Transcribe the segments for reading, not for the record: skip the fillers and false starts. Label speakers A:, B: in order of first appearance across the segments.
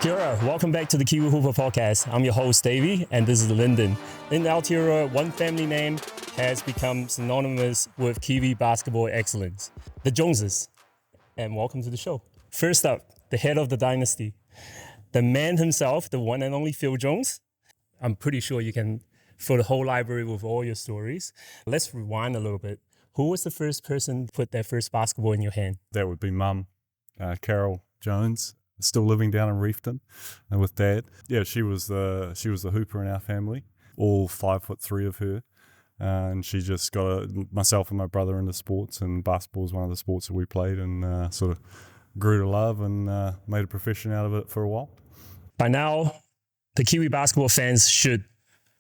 A: Kia ora, welcome back to the Kiwi Hooper podcast. I'm your host, Davy, and this is Linden. In Aotearoa, one family name has become synonymous with Kiwi basketball excellence, the Joneses. And welcome to the show. First up, the head of the dynasty, the man himself, the one and only Phil Jones. I'm pretty sure you can fill the whole library with all your stories. Let's rewind a little bit. Who was the first person to put their first basketball in your hand?
B: That would be Mum, Carol Jones, still living down in Reefton, and with Dad. Yeah, she was the hooper in our family. All 5'3" of her, and she just got myself and my brother into sports, and basketball was one of the sports that we played, and sort of grew to love and made a profession out of it for a while.
A: By now, the Kiwi basketball fans should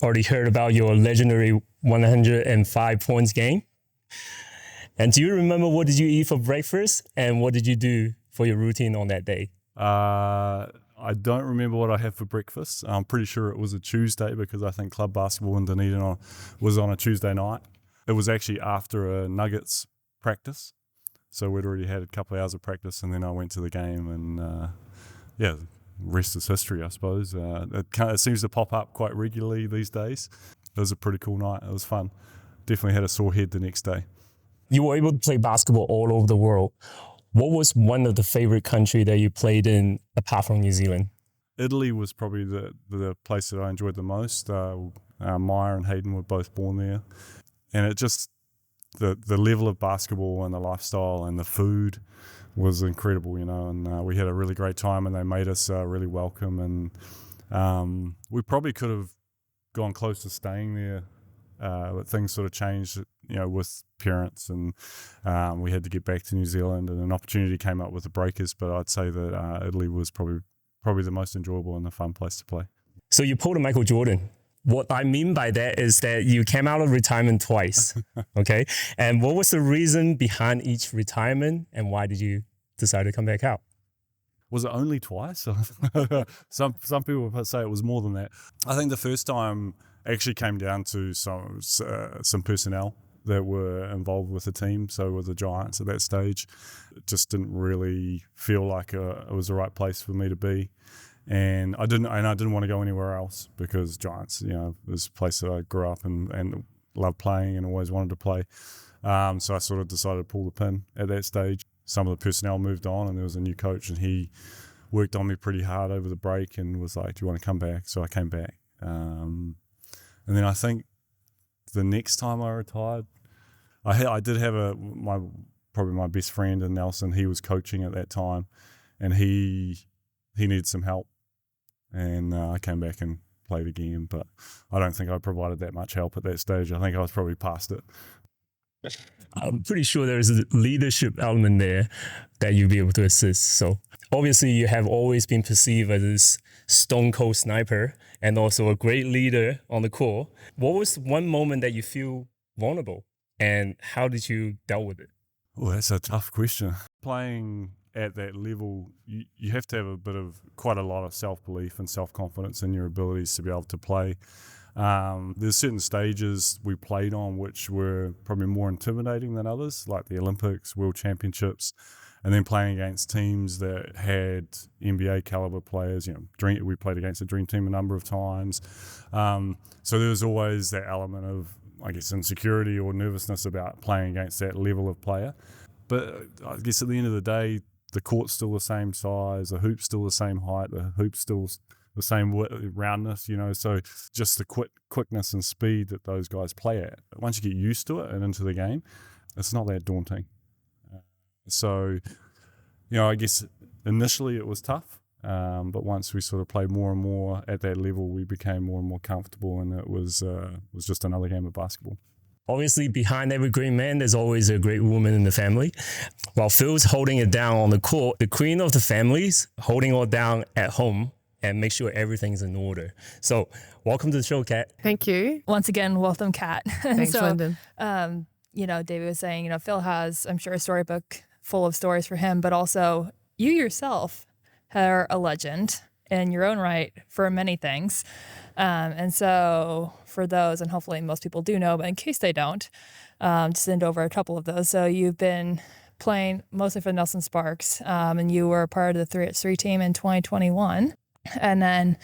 A: already heard about your legendary 105 points game. And do you remember what did you eat for breakfast and what did you do for your routine on that day?
B: I don't remember what I had for breakfast. I'm pretty sure it was a Tuesday because I think club basketball in Dunedin was on a Tuesday night. It was actually after a Nuggets practice. So we'd already had a couple of hours of practice and then I went to the game and rest is history, I suppose. It seems to pop up quite regularly these days. It was a pretty cool night. It was fun. Definitely had a sore head the next day.
A: You were able to play basketball all over the world. What was one of the favorite country that you played in apart from New Zealand?
B: Italy was probably the place that I enjoyed the most. Maya and Hayden were both born there. And it just, the level of basketball and the lifestyle and the food was incredible, you know, and we had a really great time and they made us really welcome. And we probably could have gone close to staying there, but things sort of changed, you know, with parents and we had to get back to New Zealand and an opportunity came up with the Breakers, but I'd say that Italy was probably the most enjoyable and the fun place to play.
A: So you pulled a Michael Jordan. What I mean by that is that you came out of retirement twice, okay? And what was the reason behind each retirement and why did you decide to come back out?
B: Was it only twice? Some people would say it was more than that. I think the first time actually came down to some personnel that were involved with the team. So with the Giants at that stage, it just didn't really feel like it was the right place for me to be. And I didn't want to go anywhere else because Giants, you know, was a place that I grew up and loved playing and always wanted to play. So I sort of decided to pull the pin at that stage. Some of the personnel moved on and there was a new coach and he worked on me pretty hard over the break and was like, do you want to come back? So I came back. And then I think the next time I retired, I did have probably my best friend in Nelson. He was coaching at that time and he needed some help. And I came back and played again, but I don't think I provided that much help at that stage. I think I was probably past it.
A: I'm pretty sure there is a leadership element there that you'll be able to assist. So obviously you have always been perceived as this stone cold sniper and also a great leader on the court. What was one moment that you feel vulnerable and how did you deal with it?
B: Well, that's a tough question. Playing at that level, you have to have quite a lot of self-belief and self-confidence in your abilities to be able to play. There's certain stages we played on which were probably more intimidating than others, like the Olympics, World Championships, and then playing against teams that had NBA caliber players. You know, we played against the Dream Team a number of times. So there was always that element of, I guess, insecurity or nervousness about playing against that level of player. But I guess at the end of the day, the court's still the same size, the hoop's still the same height, the hoop's still the same roundness, you know, so just the quickness and speed that those guys play at. Once you get used to it and into the game, it's not that daunting. So, you know, I guess initially it was tough, but once we sort of played more and more at that level, we became more and more comfortable and it was just another game of basketball.
A: Obviously, behind every great man, there's always a great woman in the family. While Phil's holding it down on the court, the queen of the family's holding it down at home and make sure everything's in order. So welcome to the show, Kat.
C: Thank you.
D: Once again, welcome, Kat.
C: Thanks, Linden.
D: You know, David was saying, you know, Phil has, I'm sure, a storybook full of stories for him, but also you yourself are a legend in your own right for many things. And so for those, and hopefully most people do know, but in case they don't, to send over a couple of those. So you've been playing mostly for the Nelson Sparks, and you were part of the 3x3 team in 2021. and then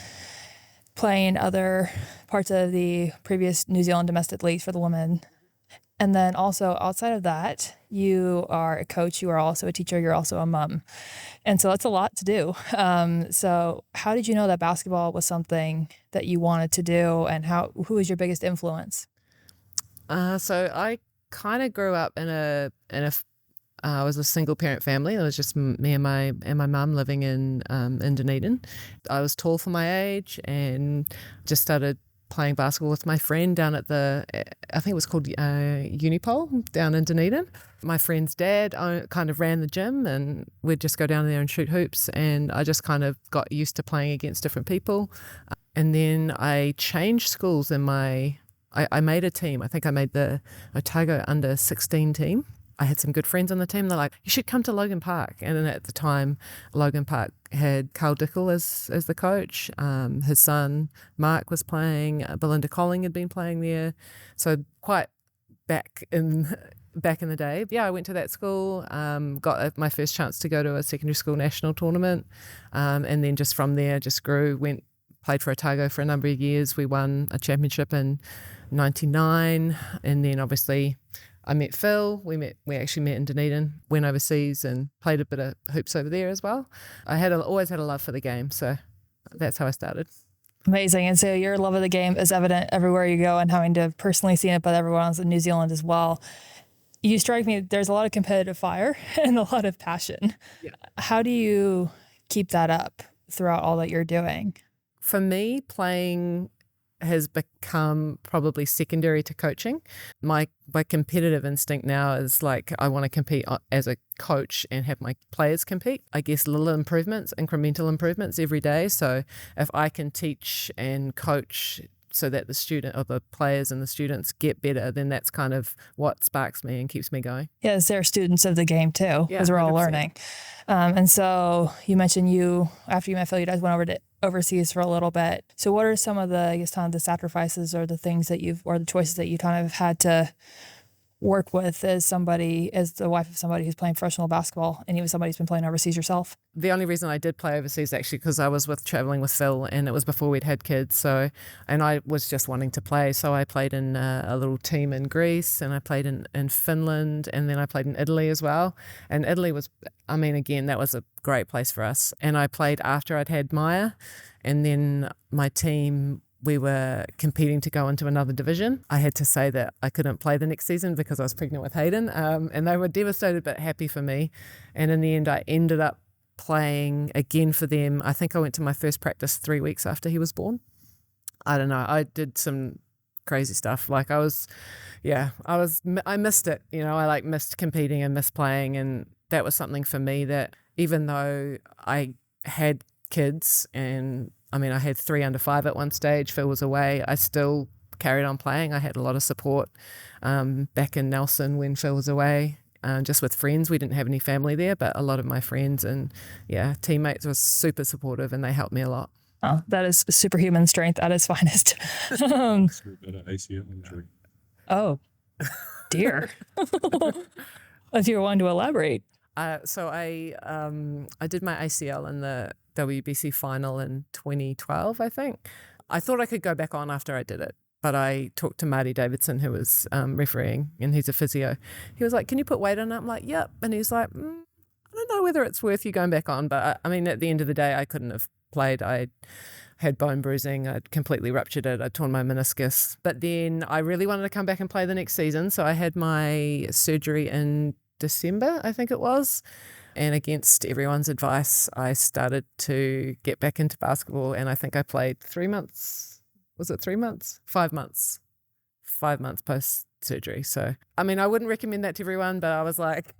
D: playing other parts of the previous New Zealand domestic leagues for the women. And then also outside of that, you are a coach, you are also a teacher, you're also a mom. And so that's a lot to do. So how did you know that basketball was something that you wanted to do, and who was your biggest influence?
C: So I kind of grew up I was a single parent family. It was just me and my mum living in Dunedin. I was tall for my age and just started playing basketball with my friend down at I think it was called Unipole down in Dunedin. My friend's dad kind of ran the gym, and we'd just go down there and shoot hoops, and I just kind of got used to playing against different people. And then I changed schools I made a team. I think I made the Otago under 16 team. I had some good friends on the team. They're like, you should come to Logan Park. And then at the time, Logan Park had Carl Dickel as the coach. His son, Mark, was playing. Belinda Colling had been playing there. So quite back in the day. Yeah, I went to that school, got my first chance to go to a secondary school national tournament. And then just from there, just grew, played for Otago for a number of years. We won a championship in 99. And then obviously I met Phil. We actually met in Dunedin, went overseas and played a bit of hoops over there as well. I always had a love for the game, so that's how I started.
D: Amazing. And so your love of the game is evident everywhere you go, and having to personally see it by everyone else in New Zealand as well. You strike me, there's a lot of competitive fire and a lot of passion.
C: Yeah.
D: How do you keep that up throughout all that you're doing?
C: For me, playing has become probably secondary to coaching. My competitive instinct now is like I want to compete as a coach and have my players compete. I guess little improvements, incremental improvements every day. So if I can teach and coach so that the student or the players and the students get better, then that's kind of what sparks me and keeps me going.
D: Yes, they're students of the game too, because
C: Yeah,
D: we're all
C: 100%.
D: learning. And so you mentioned after you met Phil, you guys went over to overseas for a little bit. So what are some of the sacrifices or the things that or the choices that you kind of had to work with as the wife of somebody who's playing professional basketball, and even somebody who's been playing overseas yourself?
C: The only reason I did play overseas actually because I was traveling with Phil, and it was before we'd had kids. And I was just wanting to play. So I played in a little team in Greece, and I played in Finland, and then I played in Italy as well. And Italy was, again, that was a great place for us. And I played after I'd had Maya, and then my team, we were competing to go into another division. I had to say that I couldn't play the next season because I was pregnant with Hayden, and they were devastated but happy for me. And in the end, I ended up playing again for them. I think I went to my first practice 3 weeks after he was born. I don't know. I did some crazy stuff. Like I missed it. I missed competing and missed playing. And that was something for me that even though I had kids and I had 3 under 5 at one stage, Phil was away, I still carried on playing. I had a lot of support back in Nelson when Phil was away, just with friends. We didn't have any family there, but a lot of my friends and teammates were super supportive, and they helped me a lot.
D: Oh, that is superhuman strength at its finest.
B: ACL injury.
D: Oh, dear. If you're one to elaborate.
C: So I did my ACL in the WBC final in 2012, I think. I thought I could go back on after I did it, but I talked to Marty Davidson, who was refereeing, and he's a physio. He was like, can you put weight on it? I'm like, yep. And he's like, I don't know whether it's worth you going back on. But at the end of the day, I couldn't have played. I had bone bruising. I'd completely ruptured it. I'd torn my meniscus. But then I really wanted to come back and play the next season. So I had my surgery in December, I think it was. And against everyone's advice, I started to get back into basketball. And I think I played 3 months. Was it 3 months? 5 months. 5 months post-surgery. So, I wouldn't recommend that to everyone, but I was like,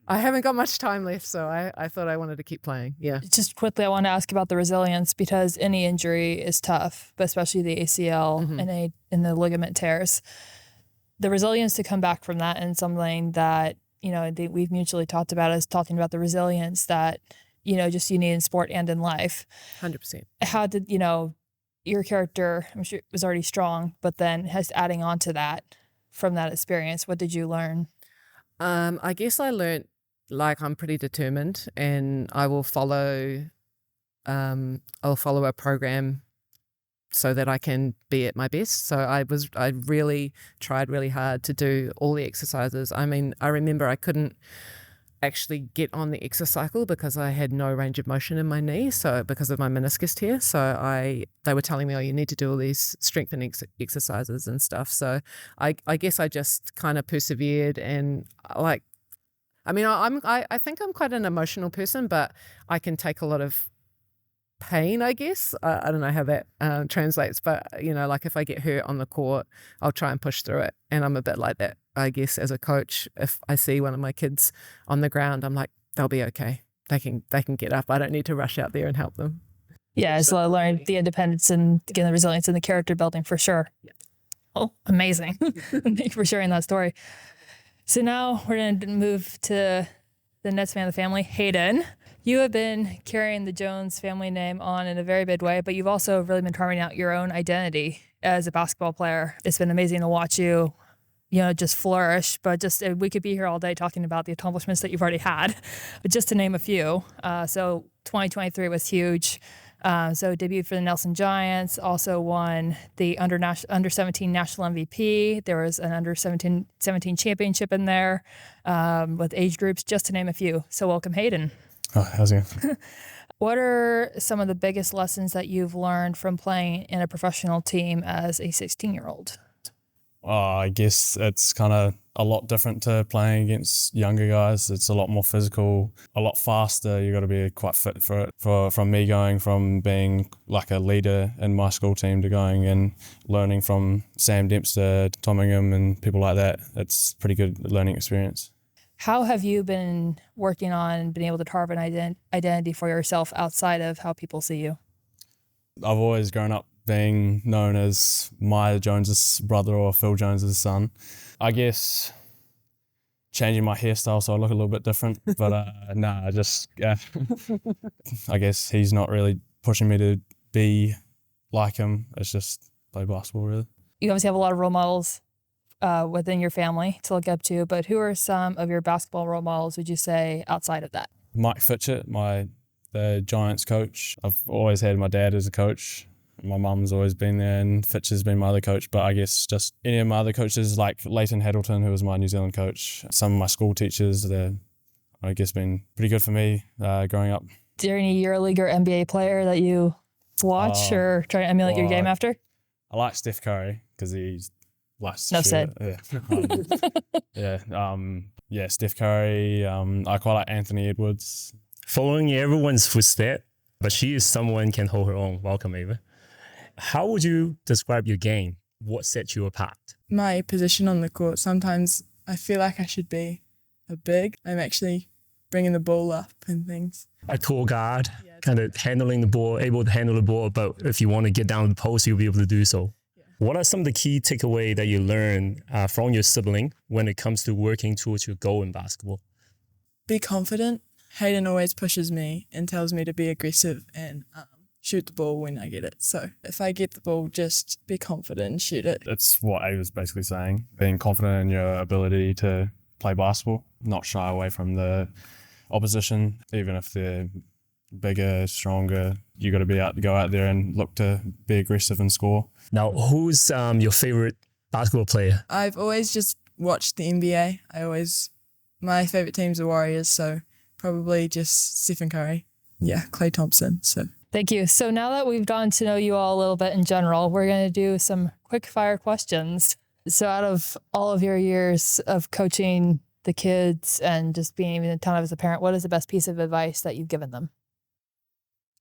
C: I haven't got much time left. So I thought I wanted to keep playing. Yeah.
D: Just quickly, I want to ask about the resilience, because any injury is tough, but especially the ACL and the ligament tears. The resilience to come back from that, and something that we've mutually talked about, is talking about the resilience that, just you need in sport and in life.
C: 100%.
D: How did, your character, I'm sure, was already strong, but then adding on to that from that experience, what did you learn?
C: I guess I learned, I'm pretty determined, and I will follow I'll follow a program so that I can be at my best. So I really tried really hard to do all the exercises. I mean, I remember I couldn't actually get on the exercycle because I had no range of motion in my knee, so because of my meniscus tear. So they were telling me, oh, you need to do all these strengthening exercises and stuff. So I guess I just kind of persevered, and I think I'm quite an emotional person, but I can take a lot of pain, I guess. I don't know how that translates, but like if I get hurt on the court, I'll try and push through it. And I'm a bit like that, I guess, as a coach. If I see one of my kids on the ground, I'm like, they'll be okay. They can get up. I don't need to rush out there and help them.
D: Yeah, so I learned the independence and again the resilience and the character building for sure. Yeah. Oh, amazing. Thank you for sharing that story. So now we're going to move to the next man of the family, Hayden. You have been carrying the Jones family name on in a very big way, but you've also really been carving out your own identity as a basketball player. It's been amazing to watch you, just flourish, but we could be here all day talking about the accomplishments that you've already had, but just to name a few. So 2023 was huge. So debuted for the Nelson Giants, also won the under 17 national MVP. There was an under 17 championship in there with age groups, just to name a few. So welcome, Hayden.
E: Oh, how's it going?
D: What are some of the biggest lessons that you've learned from playing in a professional team as a 16-year-old?
E: I guess it's kind of a lot different to playing against younger guys. It's a lot more physical, a lot faster. You got to be quite fit for it. From me going from being like a leader in my school team to going and learning from Sam Dempster, Tom Ingham and people like that, it's a pretty good learning experience.
D: How have you been working on being able to carve an identity for yourself outside of how people see you?
E: I've always grown up being known as Maya Jones's brother or Phil Jones's son. I guess changing my hairstyle so I look a little bit different, but I guess he's not really pushing me to be like him. It's just play basketball, really.
D: You obviously have a lot of role models within your family to look up to, but who are some of your basketball role models, would you say, outside of that?
E: Mike Fitchett, the Giants coach. I've always had my dad as a coach. My mum's always been there, and Fitch has been my other coach. But I guess just any of my other coaches, like Leighton Haddleton, who was my New Zealand coach. Some of my school teachers, they're, I guess, been pretty good for me growing up.
D: Is there any EuroLeague or NBA player that you watch or try to emulate your game after?
E: I like Steph Curry because he likes to
D: no
E: shoot.
D: said.
E: Yeah, Steph Curry. I quite like Anthony Edwards.
A: Following everyone's footsteps, but she is someone can hold her own. Welcome, Ava. How would you describe your game? What sets you apart?
F: My position on the court, sometimes I feel like I should be a big. I'm actually bringing the ball up and things.
A: A tall guard, kind of handling the ball, able to handle the ball, but if you want to get down to the post, you'll be able to do so. Yeah. What are some of the key takeaways that you learn from your sibling when it comes to working towards your goal in basketball?
F: Be confident. Hayden always pushes me and tells me to be aggressive and shoot the ball when I get it. So if I get the ball, just be confident and shoot it.
E: That's what A was basically saying. Being confident in your ability to play basketball, not shy away from the opposition, even if they're bigger, stronger. You got to go out there and look to be aggressive and score.
A: Now, who's your favorite basketball player?
F: I've always just watched the NBA. My favorite team's the Warriors, so probably just Stephen Curry. Yeah, Klay Thompson. So.
D: Thank you. So now that we've gotten to know you all a little bit in general, we're going to do some quick fire questions. So out of all of your years of coaching the kids and just being even kind of as a parent, what is the best piece of advice that you've given them?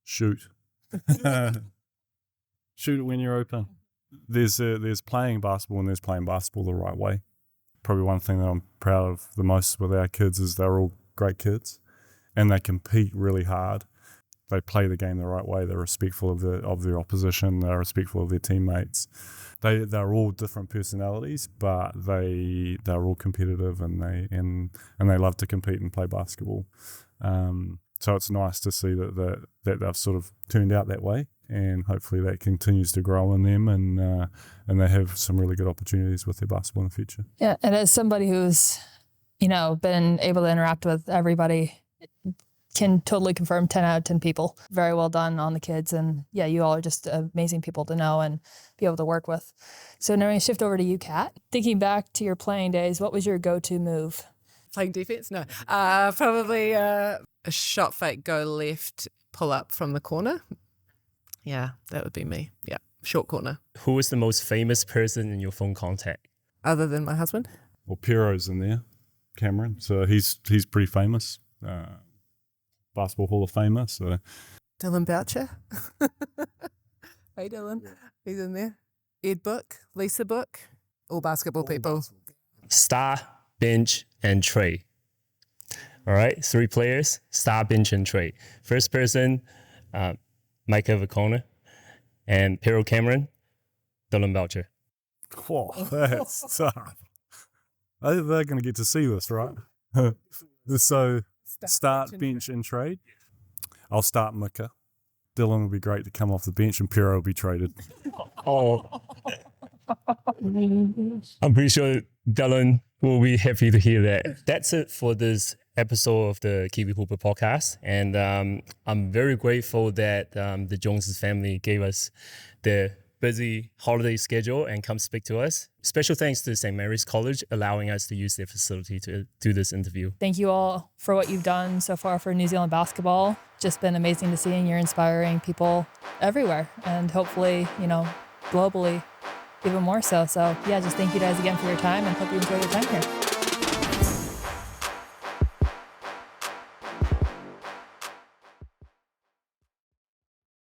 B: Shoot. Shoot it when you're open. There's playing basketball and there's playing basketball the right way. Probably one thing that I'm proud of the most with our kids is they're all great kids and they compete really hard. They play the game the right way. They're respectful of their opposition. They're respectful of their teammates. They're all different personalities, but they're all competitive and they love to compete and play basketball. So it's nice to see that they've sort of turned out that way, and hopefully that continues to grow in them, and they have some really good opportunities with their basketball in the future.
D: Yeah, and as somebody who's been able to interact with everybody can totally confirm 10 out of 10 people. Very well done on the kids. And yeah, you all are just amazing people to know and be able to work with. So now we're going to shift over to you, Kat. Thinking back to your playing days, what was your go-to move?
C: Playing defense? No. Probably a shot fake, go left, pull up from the corner. Yeah, that would be me. Yeah, short corner.
A: Who is the most famous person in your phone contact?
C: Other than my husband?
B: Well, Piero's in there, Cameron. So he's pretty famous. Basketball Hall of Famer. So
C: Dylan Boucher. Hey, Dylan. He's in there. Ed Book, Lisa Book, all basketball people.
A: Star, bench, and trade. All right, 3 players, star, bench, and trade. First person, Mike Overcorner, and Pero Cameron, Dylan Boucher.
B: whoa, that's tough. I think they're going to get to see this, right? So start, bench, and trade. I'll start Mika. Dylan will be great to come off the bench, and Pero will be traded.
A: Oh, I'm pretty sure Dylan will be happy to hear that. That's it for this episode of the Kiwi Hooper podcast. And I'm very grateful that the Joneses family gave us their busy holiday schedule and come speak to us. Special thanks to St. Mary's College allowing us to use their facility to do this interview.
D: Thank you all for what you've done so far for New Zealand basketball. Just been amazing to see, and you're inspiring people everywhere and hopefully, globally even more so. So yeah, just thank you guys again for your time and hope you enjoy your time here.